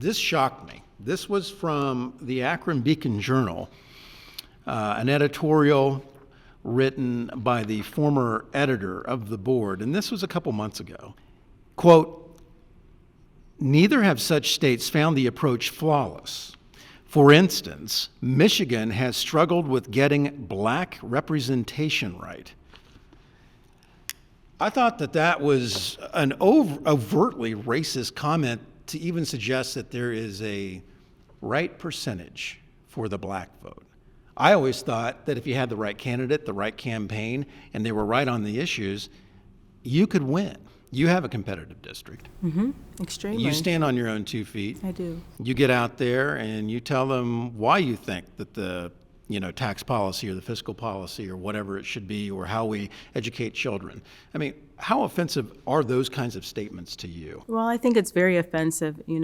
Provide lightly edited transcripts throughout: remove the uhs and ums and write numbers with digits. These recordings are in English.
This shocked me. This was from the Akron Beacon Journal, an editorial written by the former editor of the board, and this was a couple months ago. Quote, "Neither have such states found the approach flawless. For instance, Michigan has struggled with getting black representation right." I thought that was an overtly racist comment to even suggest that there is a right percentage for the black vote. I always thought that if you had the right candidate, the right campaign, and they were right on the issues, you could win. You have a competitive district. Extremely. You stand on your own 2 feet. I do. You get out there and you tell them why you think that the tax policy or the fiscal policy or whatever it should be, or how we educate children. I mean, how offensive are those kinds of statements to you? Well, I think it's very offensive. When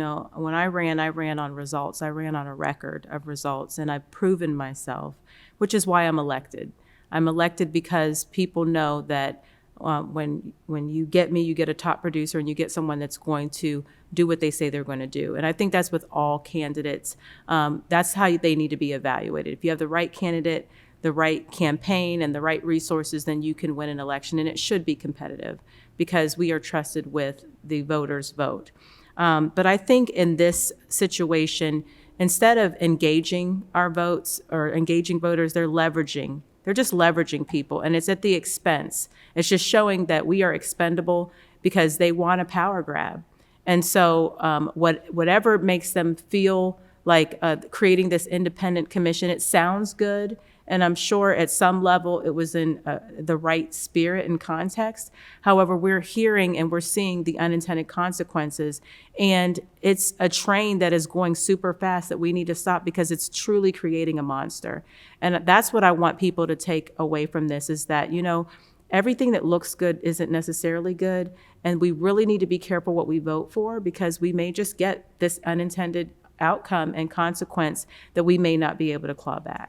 I ran on results. I ran on a record of results, and I've proven myself, which is why I'm elected. I'm elected because people know that when you get me, you get a top producer, and you get someone that's going to do what they say they're going to do. And I think that's with all candidates. That's how they need to be evaluated. If you have the right candidate, the right campaign, and the right resources, then you can win an election. And it should be competitive because we are trusted with the voters' vote. But I think in this situation, instead of engaging our votes or engaging voters, they're just leveraging people, and it's at the expense. It's just showing that we are expendable because they want a power grab. And so whatever makes them feel like creating this independent commission, it sounds good. And I'm sure at some level it was in the right spirit and context. However, we're hearing and we're seeing the unintended consequences. And it's a train that is going super fast that we need to stop because it's truly creating a monster. And that's what I want people to take away from this is that, everything that looks good isn't necessarily good. And we really need to be careful what we vote for because we may just get this unintended outcome and consequence that we may not be able to claw back.